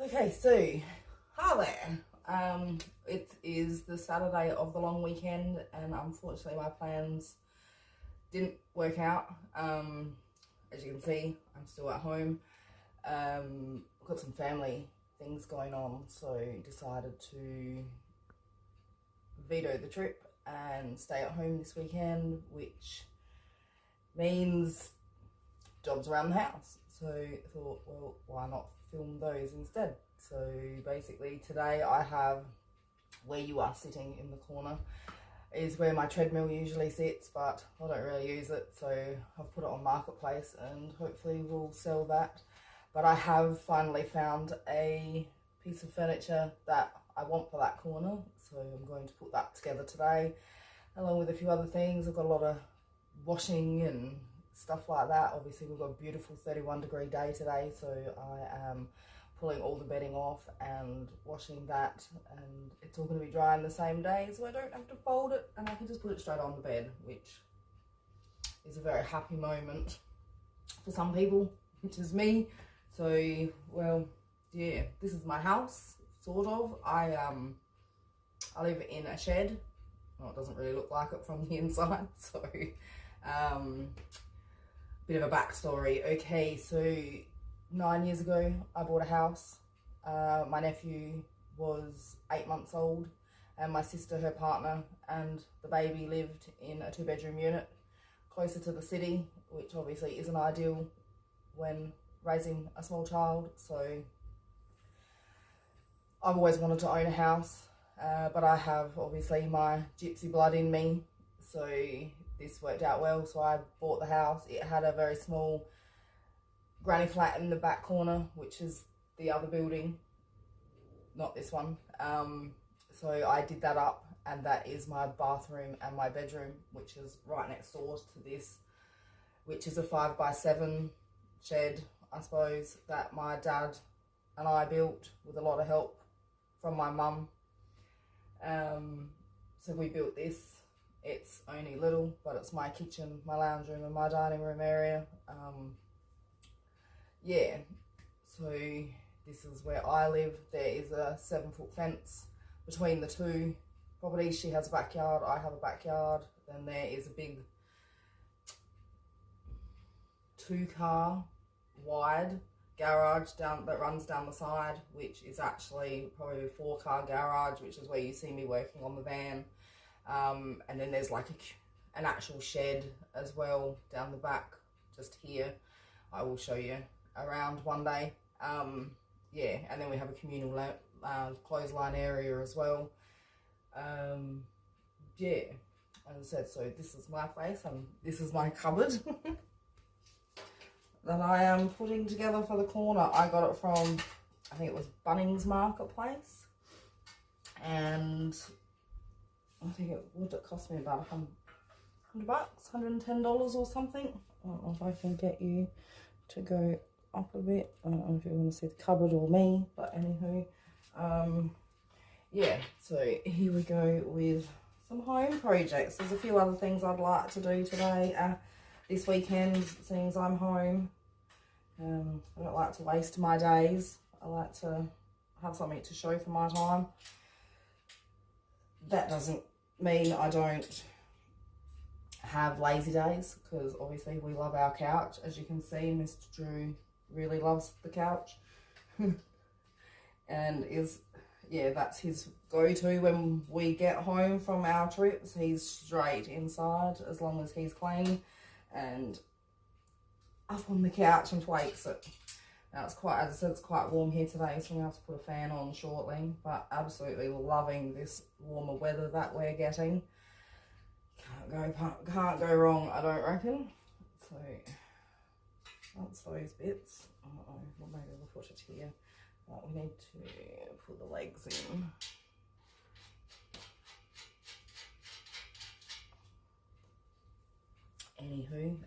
Okay, so hi there. It is the Saturday of the long weekend, and unfortunately my plans didn't work out. As you can see, I'm still at home. I've got some family things going on, so decided to veto the trip and stay at home this weekend, which means jobs around the house. So I thought, well, why not film those instead? So basically today I have, where you are sitting in the corner is where my treadmill usually sits, but I don't really use it, so I've put it on Marketplace and hopefully we'll sell that. But I have finally found a piece of furniture that I want for that corner, so I'm going to put that together today, along with a few other things. I've got a lot of washing and stuff like that. Obviously we've got a beautiful 31-degree day today, so I am pulling all the bedding off and washing that, and it's all going to be dry in the same day, so I don't have to fold it and I can just put it straight on the bed, which is a very happy moment for some people, which is me. So, well, yeah, this is my house, sort of. I live in a shed. Well, it doesn't really look like it from the inside, so bit of a backstory. Okay, so 9 years ago I bought a house. My nephew was 8 months old, and my sister, her partner, and the baby lived in a 2-bedroom unit closer to the city, which obviously isn't ideal when raising a small child. So I've always wanted to own a house, but I have obviously my gypsy blood in me, so this worked out well. So I bought the house. It had a very small granny flat in the back corner, which is the other building, not this one. So I did that up, and that is my bathroom and my bedroom, which is right next door to this, which is a 5x7 shed, I suppose, that my dad and I built with a lot of help from my mum. So we built this. It's only little, but it's my kitchen, my lounge room and my dining room area. Yeah, so this is where I live. There is a 7-foot fence between the two properties. She has a backyard, I have a backyard. Then there is a big 2-car wide garage that runs down the side, which is actually probably a 4-car garage, which is where you see me working on the van. And then there's like an actual shed as well down the back, just here. I will show you around one day. Yeah, and then we have a communal clothesline area as well. Yeah, as I said, so this is my place and this is my cupboard that I am putting together for the corner. I got it from, I think it was Bunnings Marketplace, and I think it would cost me about $100, $110 or something. I don't know if I can get you to go up a bit. I don't know if you want to see the cupboard or me, but anywho, yeah, so here we go with some home projects. There's a few other things I'd like to do today, this weekend, since I'm home. I don't like to waste my days. I like to have something to show for my time. That doesn't mean I don't have lazy days, because obviously we love our couch. As you can see, Mr. Drew really loves the couch and yeah, that's his go-to when we get home from our trips. He's straight inside as long as he's clean and up on the couch and flakes it. Now it's quite, as I said, it's quite warm here today, so I'm gonna have to put a fan on shortly, but absolutely loving this warmer weather that we're getting. Can't go wrong, I don't reckon. So that's those bits. Well, maybe we'll put it here, but we need to put the legs in. Anywho,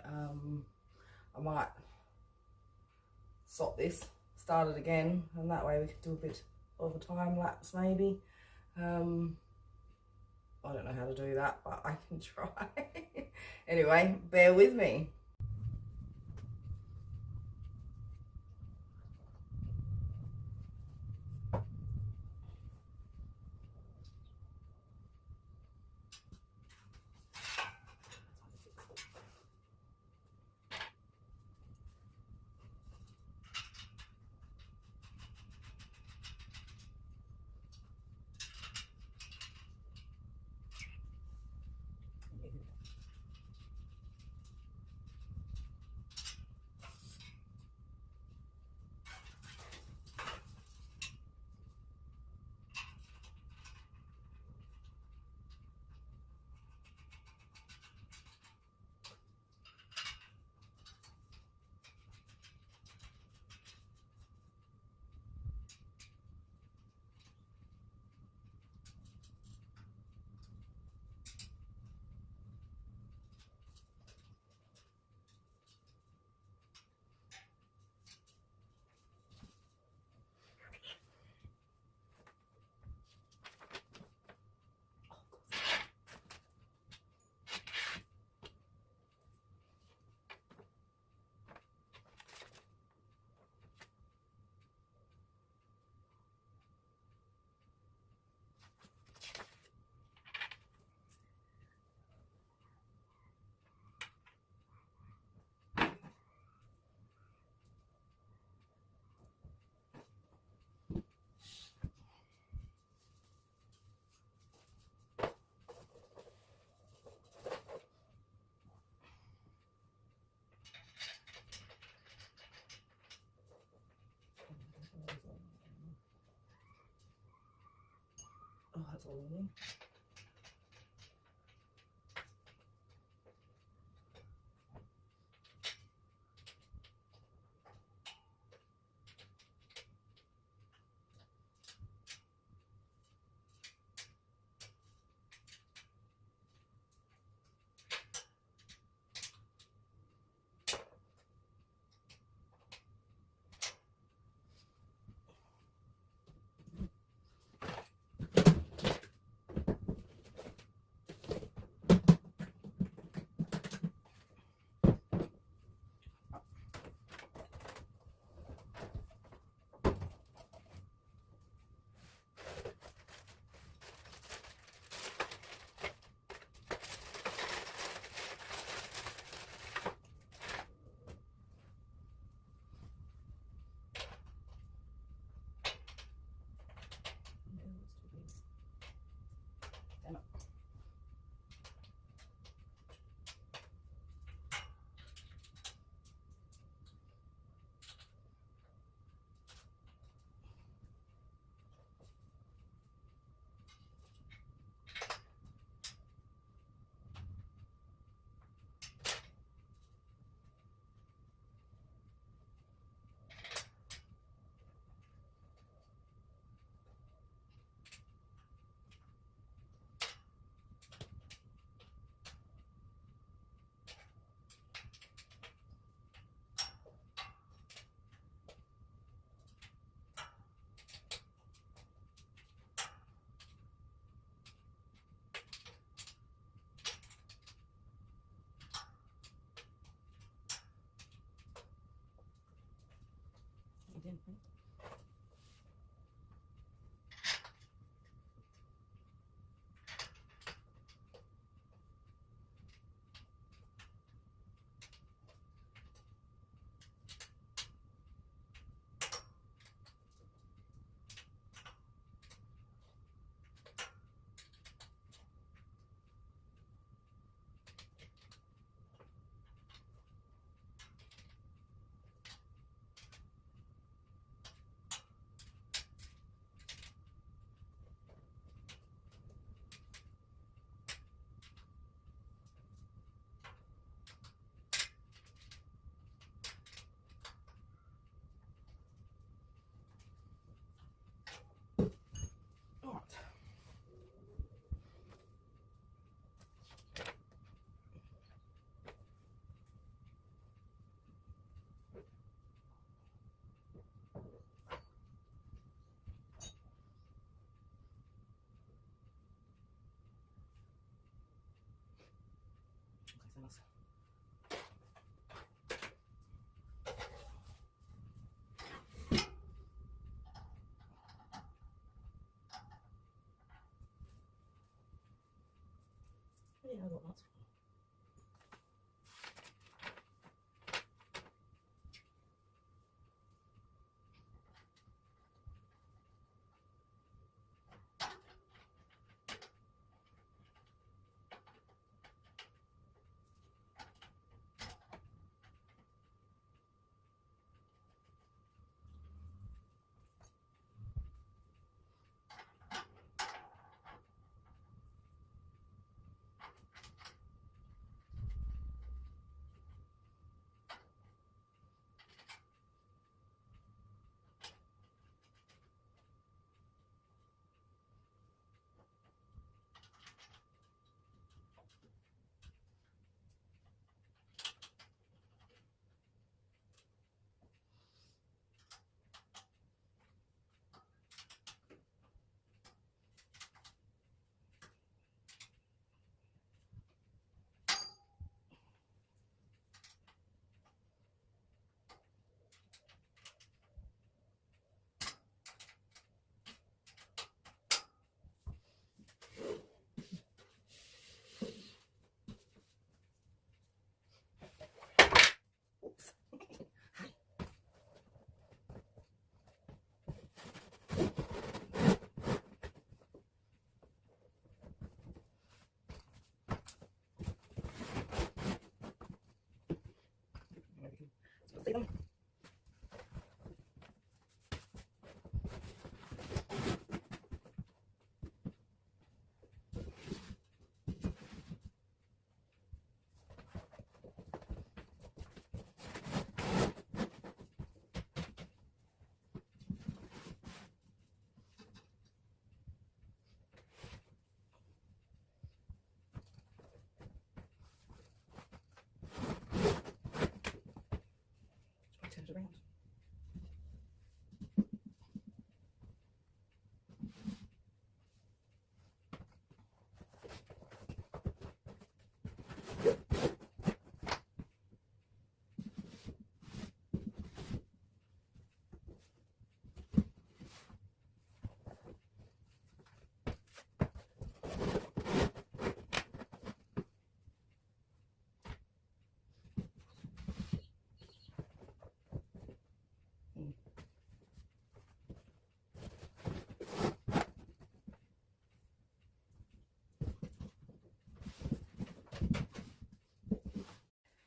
I might stop this, start it again, and that way we could do a bit of a time lapse maybe. I don't know how to do that, but I can try. Anyway, bear with me. carefully. Damn it. You didn't think? All right. Yeah, I got lots. Oops. See them? around.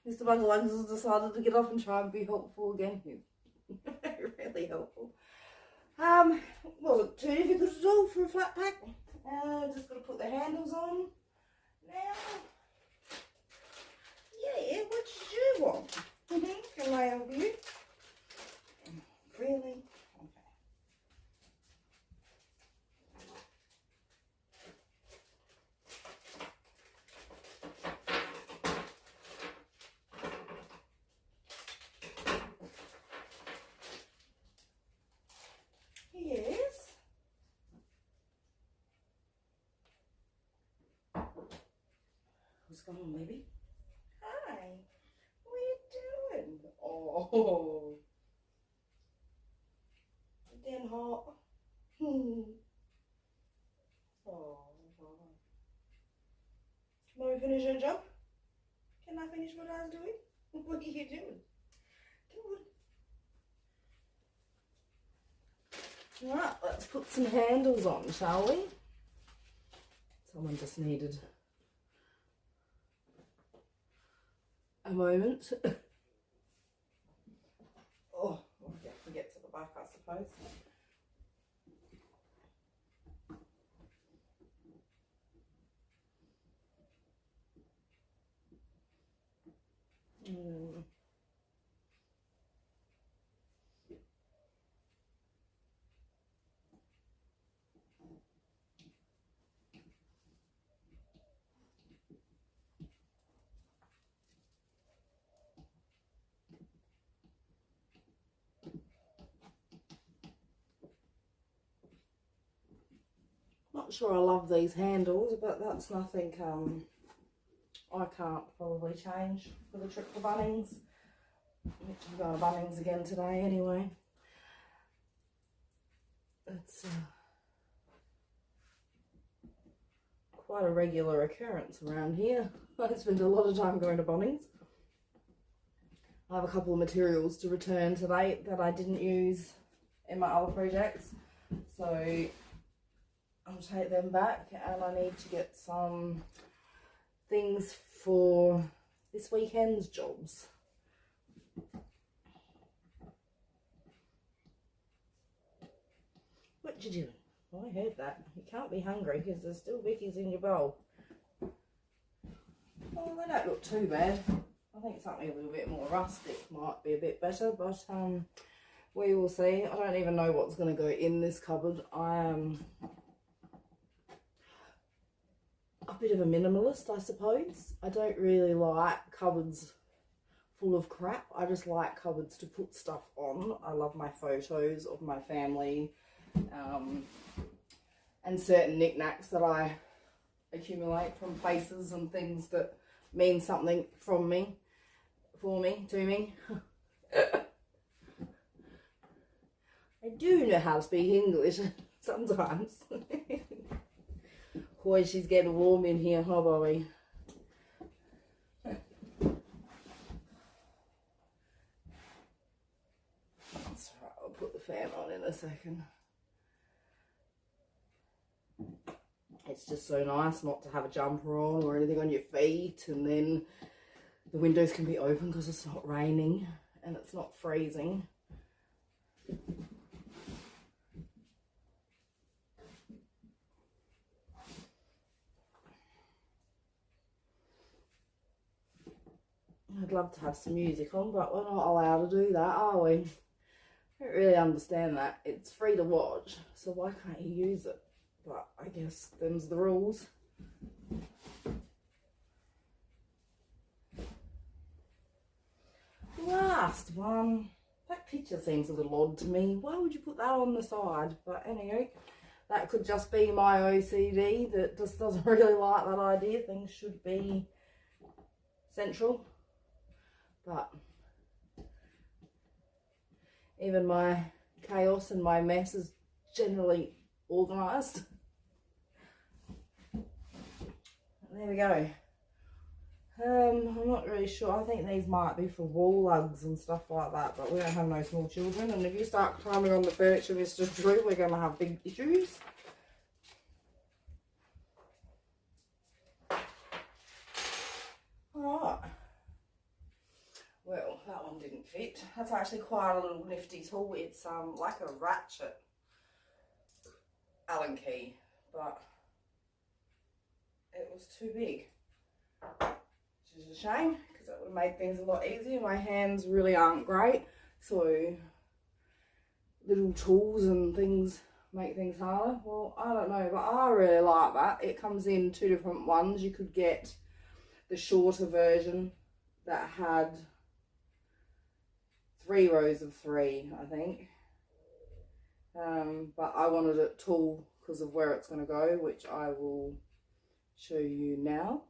Mr. Bugglebugs has decided to get up and try and be helpful again. Really helpful. Wasn't too difficult at all for a flat pack. Just got to put the handles on. Now, yeah, what did you want? Can I help you? Really? Yes. What's going on, baby? Hi. What are you doing? Oh. Damn hot. Oh. Can we finish your job? Can I finish what I was doing? What are you doing? Come on. Right, let's put some handles on, shall we? Someone just needed a moment. Oh, I'll forget to the back, I suppose. Not sure I love these handles, but that's nothing I can't probably change for the trip to Bunnings. I'm going to Bunnings again today anyway. It's quite a regular occurrence around here. I spend a lot of time going to Bunnings. I have a couple of materials to return today that I didn't use in my other projects, so I'll take them back, and I need to get some things for this weekend's jobs. What you doing? Oh, I heard that. You can't be hungry because there's still Vicky's in your bowl. Oh, they don't look too bad. I think something a little bit more rustic might be a bit better, but we will see. I don't even know what's going to go in this cupboard. I am a bit of a minimalist, I suppose. I don't really like cupboards full of crap. I just like cupboards to put stuff on. I love my photos of my family and certain knickknacks that I accumulate from places and things that mean something from me, to me. I do know how to speak English sometimes. Boy, she's getting warm in here, huh, Bobby? That's right, I'll put the fan on in a second. It's just so nice not to have a jumper on or anything on your feet, and then the windows can be open because it's not raining and it's not freezing. I'd love to have some music on, but we're not allowed to do that, are we? I don't really understand that. It's free to watch, so why can't you use it? But I guess them's the rules. Last one. That picture seems a little odd to me. Why would you put that on the side? But anyway, that could just be my OCD that just doesn't really like that idea. Things should be central. But even my chaos and my mess is generally organised. There we go. I'm not really sure. I think these might be for wall lugs and stuff like that, but we don't have no small children. And if you start climbing on the furniture, Mr. Drew, we're going to have big issues. Alright. Well, that one didn't fit. That's actually quite a little nifty tool. It's like a ratchet Allen key, but it was too big. Which is a shame, because that would have made things a lot easier. My hands really aren't great, so little tools and things make things harder. Well, I don't know, but I really like that. It comes in 2 different ones. You could get the shorter version that had 3 rows of 3, I think. But I wanted it tall because of where it's going to go, which I will show you now.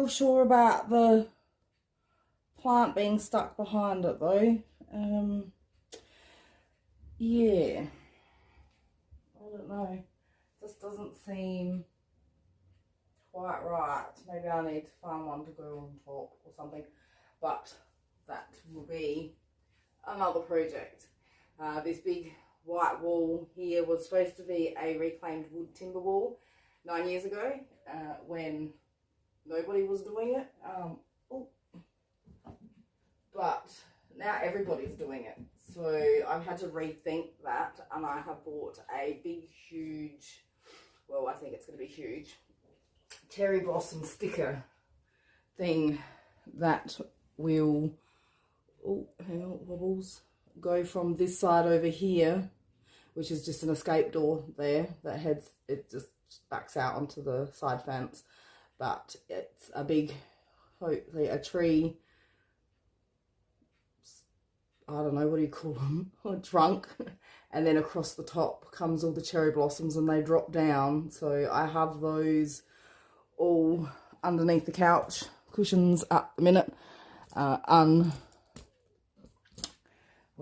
real sure about the plant being stuck behind it though. Yeah, I don't know, just doesn't seem quite right. Maybe I need to find one to go on top or something, but that will be another project. This big white wall here was supposed to be a reclaimed wood timber wall 9 years ago, when nobody was doing it. But now everybody's doing it. So I've had to rethink that, and I have bought a big, huge, well, I think it's going to be huge, cherry blossom sticker thing that will, oh, hang on, wobbles, go from this side over here, which is just an escape door there that heads, it just backs out onto the side fence, but it's a big, hopefully a tree, I don't know, what do you call them, a trunk, and then across the top comes all the cherry blossoms and they drop down. So I have those all underneath the couch cushions at the minute, what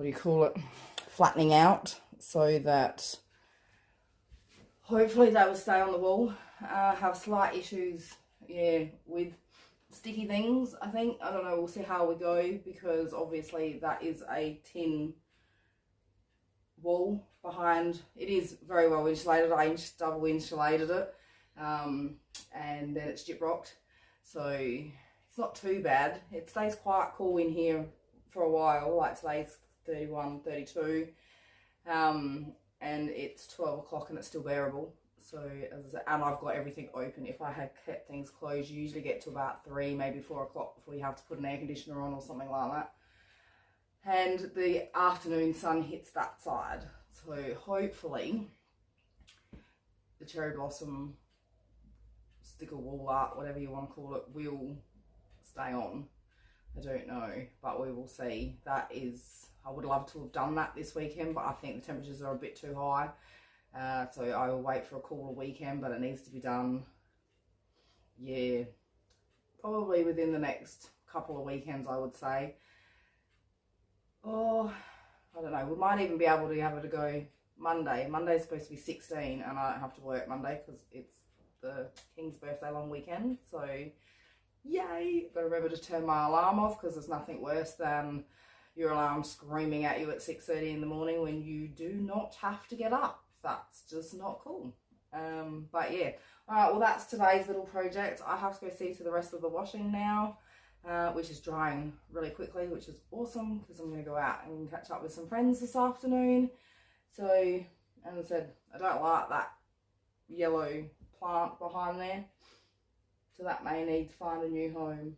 do you call it, flattening out, so that hopefully they will stay on the wall. Have slight issues, yeah, with sticky things, I think. I don't know, we'll see how we go, because obviously that is a tin wall behind. It is very well insulated. I double insulated it, and then it's gyprocked, so it's not too bad. It stays quite cool in here for a while, like today's 31, 32, and it's 12 o'clock and it's still bearable. So, and I've got everything open. If I had kept things closed, you usually get to about 3, maybe 4 o'clock before you have to put an air conditioner on or something like that. And the afternoon sun hits that side. So hopefully the cherry blossom sticker wall art, whatever you want to call it, will stay on. I don't know, but we will see. That is, I would love to have done that this weekend, but I think the temperatures are a bit too high. So I will wait for a cooler weekend, but it needs to be done, yeah, probably within the next couple of weekends, I would say. Oh, I don't know, we might even be able to have it to go Monday. Monday's supposed to be 16 and I don't have to work Monday because it's the King's birthday long weekend. So yay, got to remember to turn my alarm off, because there's nothing worse than your alarm screaming at you at 6:30 in the morning when you do not have to get up. That's just not cool. But yeah, all right, well, that's today's little project. I have to go see to the rest of the washing now, which is drying really quickly, which is awesome, because I'm going to go out and catch up with some friends this afternoon. So, as I said, I don't like that yellow plant behind there, so that may need to find a new home,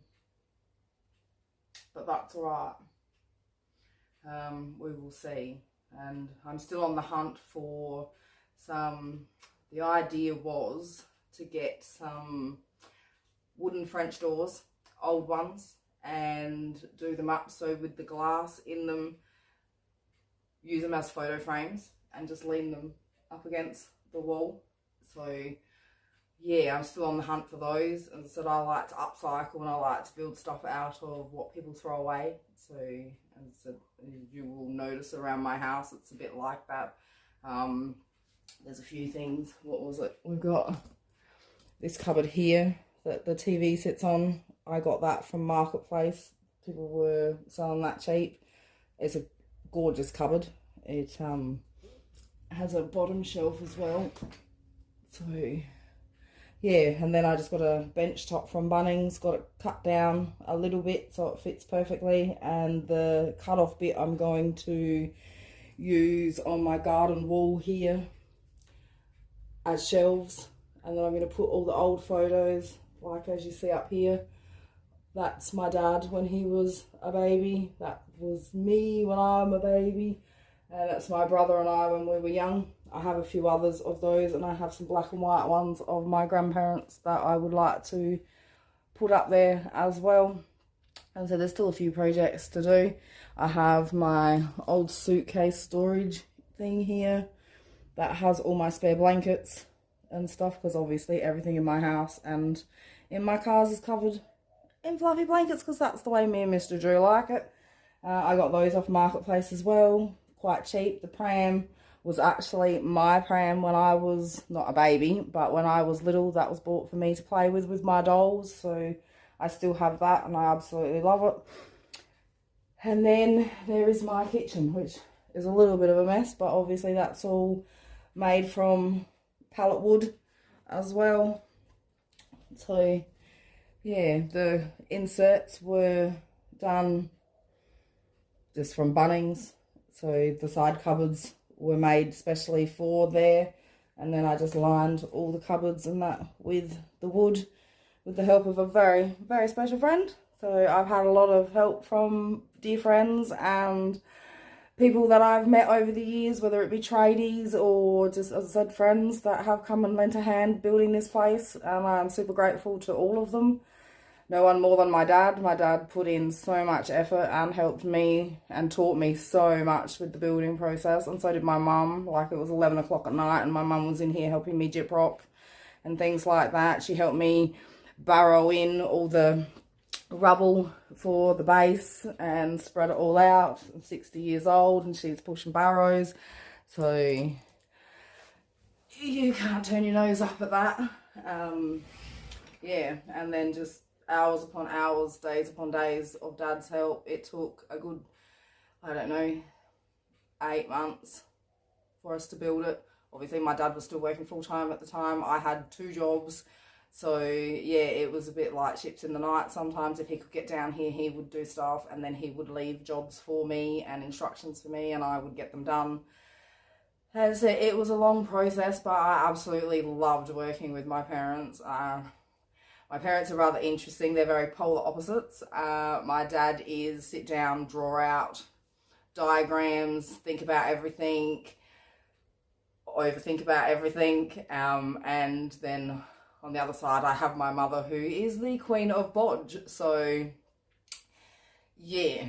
but that's all right. We will see. And I'm still on the hunt for some, the idea was to get some wooden French doors, old ones, and do them up so with the glass in them, use them as photo frames and just lean them up against the wall. So yeah, I'm still on the hunt for those. And so I like to upcycle and I like to build stuff out of what people throw away. So, and so you will notice around my house, it's a bit like that. There's a few things. What was it? We've got this cupboard here that the TV sits on. I got that from Marketplace. People were selling that cheap. It's a gorgeous cupboard. It has a bottom shelf as well. So yeah, and then I just got a bench top from Bunnings, got it cut down a little bit so it fits perfectly, and the cut off bit I'm going to use on my garden wall here as shelves, and then I'm going to put all the old photos, like as you see up here. That's my dad when he was a baby, that was me when I'm a baby, and that's my brother and I when we were young. I have a few others of those, and I have some black and white ones of my grandparents that I would like to put up there as well. And so there's still a few projects to do. I have my old suitcase storage thing here that has all my spare blankets and stuff, because obviously everything in my house and in my cars is covered in fluffy blankets because that's the way me and Mr. Drew like it. I got those off Marketplace as well, quite cheap. The pram was actually my pram when I was not a baby, but when I was little, that was bought for me to play with my dolls. So I still have that and I absolutely love it. And then there is my kitchen, which is a little bit of a mess, but obviously that's all made from pallet wood as well. So yeah, the inserts were done just from Bunnings. So the side cupboards were made specially for there. And then I just lined all the cupboards and that with the wood with the help of a very, very special friend. So I've had a lot of help from dear friends and people that I've met over the years, whether it be tradies or just, as I said, friends that have come and lent a hand building this place. And I'm super grateful to all of them. No one more than my dad. My dad put in so much effort and helped me and taught me so much with the building process. And so did my mum. Like, it was 11 o'clock at night and my mum was in here helping me gyprock and things like that. She helped me barrow in all the rubble for the base and spread it all out. I'm 60 years old and she's pushing barrows. So you can't turn your nose up at that. Yeah, and then just hours upon hours, days upon days of Dad's help. It took a good, I don't know, 8 months for us to build it. Obviously my dad was still working full time at the time. I had 2 jobs. So yeah, it was a bit like ships in the night. Sometimes if he could get down here, he would do stuff and then he would leave jobs for me and instructions for me and I would get them done. As I said, it was a long process, but I absolutely loved working with my parents. My parents are rather interesting. They're very polar opposites. My dad is sit down, draw out diagrams, think about everything, overthink about everything. And then on the other side, I have my mother who is the queen of bodge. So yeah,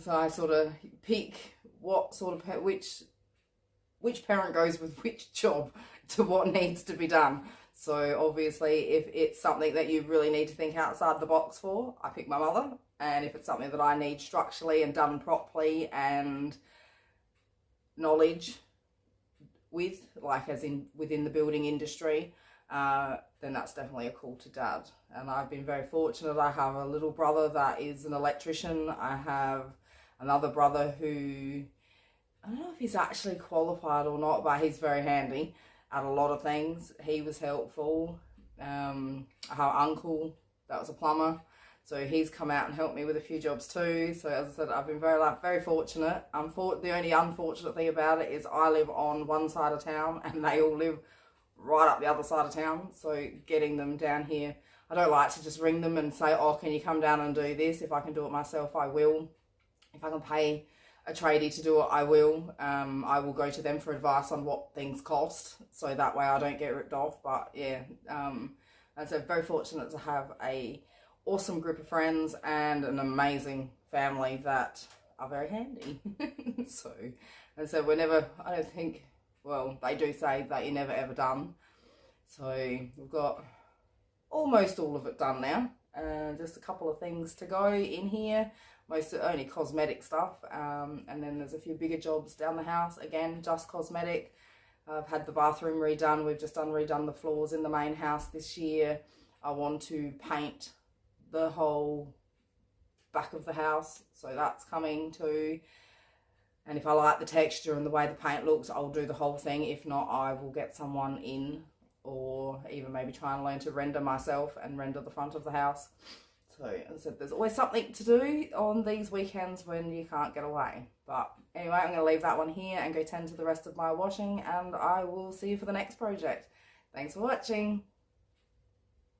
so I sort of pick what sort of, which parent goes with which job to what needs to be done. So obviously if it's something that you really need to think outside the box for, I pick my mother. And if it's something that I need structurally and done properly and knowledge with, like as in within the building industry, then that's definitely a call to Dad. And I've been very fortunate. I have a little brother that is an electrician. I have another brother who, I don't know if he's actually qualified or not, but he's very handy at a lot of things. He was helpful. I have an uncle that was a plumber, so he's come out and helped me with a few jobs too. So as I said, I've been very fortunate. The only unfortunate thing about it is I live on one side of town and they all live right up the other side of town. So getting them down here, I don't like to just ring them and say, oh, can you come down and do this? If I can do it myself, I will. If I can pay a tradie to do it, I will. I will go to them for advice on what things cost, so that way I don't get ripped off. But yeah, I'm so very fortunate to have a awesome group of friends and an amazing family that are very handy. So we're never, I don't think, well, they do say that you're never ever done. So we've got almost all of it done now. Just a couple of things to go in here. Most only cosmetic stuff, and then there's a few bigger jobs down the house, again just cosmetic. I've had the bathroom redone. We've just redone the floors in the main house this year. I want to paint the whole back of the house, so that's coming too. And if I like the texture and the way the paint looks, I'll do the whole thing. If not, I will get someone in, or even maybe try and learn to render myself and render the front of the house. So as I said, there's always something to do on these weekends when you can't get away. But anyway, I'm going to leave that one here and go tend to the rest of my washing, and I will see you for the next project. Thanks for watching.